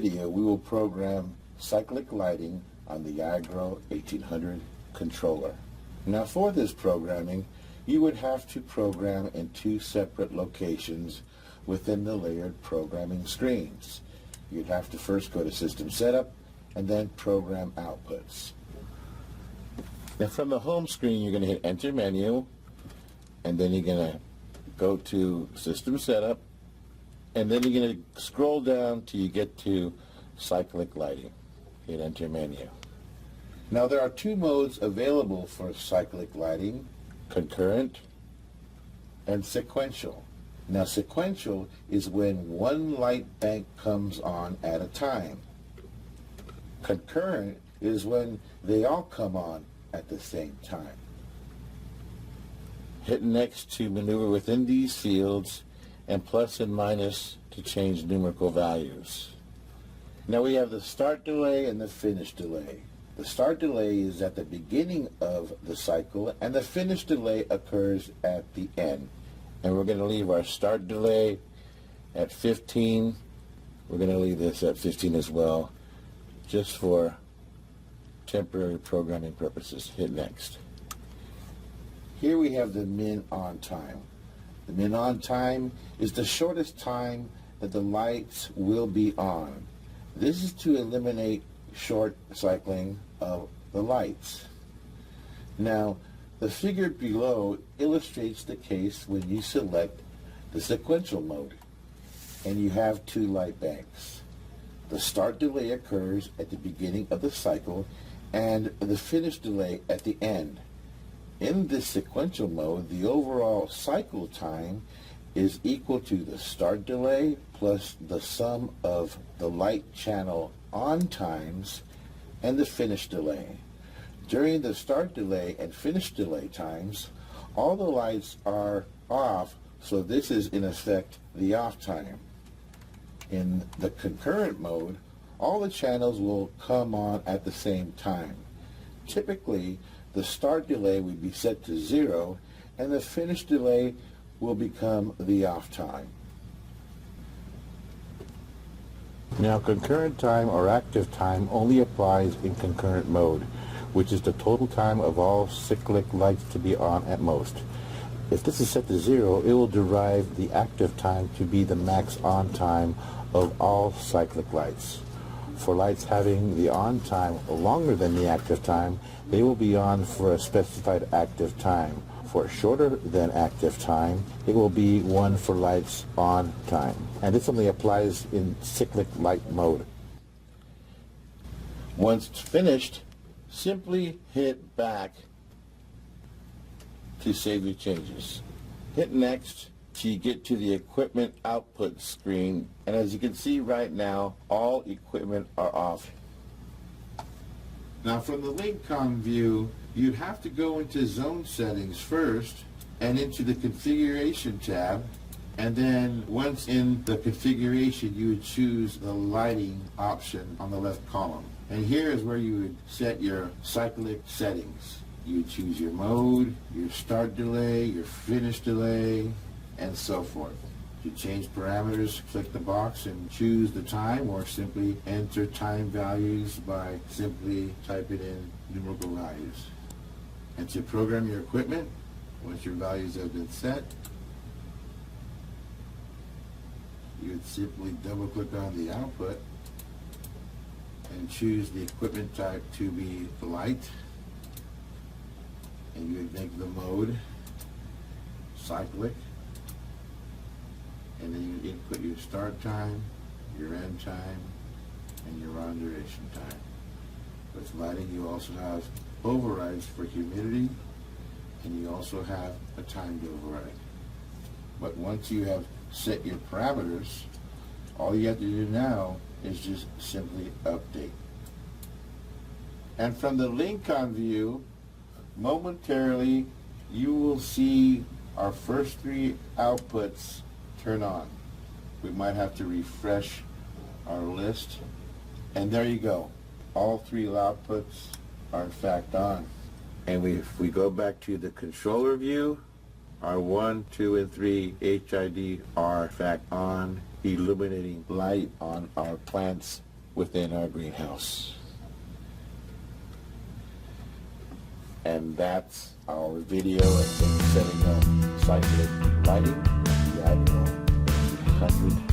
video, we will program cyclic lighting on the iGrow1800 controller. Now for this programming, you would have to program in two separate locations within the layered programming screens. You'd have to first go to System Setup and then Program Outputs. Now from the home screen, you're going to hit Enter Menu, and then you're going to go to System Setup, and then you're going to scroll down till you get to Cyclic Lighting. Hit Enter Menu. Now there are two modes available for cyclic lighting: concurrent and sequential. Now sequential is when one light bank comes on at a time. Concurrent is when they all come on at the same time. Hit Next to maneuver within these fields, and plus and minus to change numerical values. Now we have the start delay and the finish delay. The start delay is at the beginning of the cycle, and the finish delay occurs at the end. And we're going to leave our start delay at 15. We're going to leave this at 15 as well, just for temporary programming purposes. Hit Next. Here we have the min on time. The min on time is the shortest time that the lights will be on. This is to eliminate short cycling of the lights. Now, the figure below illustrates the case when you select the sequential mode and you have two light banks. The start delay occurs at the beginning of the cycle and the finish delay at the end. In this sequential mode, the overall cycle time is equal to the start delay plus the sum of the light channel on times and the finish delay. During the start delay and finish delay times, all the lights are off, so this is in effect the off time. In the concurrent mode, all the channels will come on at the same time. Typically, the start delay will be set to 0 and the finish delay will become the off time. Now concurrent time or active time only applies in concurrent mode, which is the total time of all cyclic lights to be on at most. If this is set to 0, it will derive the active time to be the max on time of all cyclic lights. For lights having the on time longer than the active time, they will be on for a specified active time. For shorter than active time, it will be 1 for lights on time. And this only applies in cyclic light mode. Once finished, simply hit back to save your changes. Hit Next till you get to the equipment output screen, and as you can see right now, all equipment are off. Now from the Lincoln view, you'd have to go into zone settings first and into the configuration tab, and then once in the configuration you would choose the lighting option on the left column. And here is where you would set your cyclic settings. You would choose your mode, your start delay, your finish delay, and so forth. To change parameters, click the box and choose the time, or simply enter time values by simply typing in numerical values. And to program your equipment, once your values have been set, you would simply double click on the output and choose the equipment type to be light, and you would make the mode cyclic, and then you would input your start time, your end time, and your on duration time. With lighting, you also have overrides for humidity, and you also have a timed override. But once you have set your parameters, all you have to do now is just simply update. And from the Lincoln view, momentarily you will see our first 3 outputs turn on. We might have to refresh our list, and there you go. All 3 outputs are in fact on. And if we go back to the controller view, our 1, 2, and 3 HID are in fact on, illuminating light on our plant's within our greenhouse. And that's our video of setting up cyclic lighting, the iGrow1800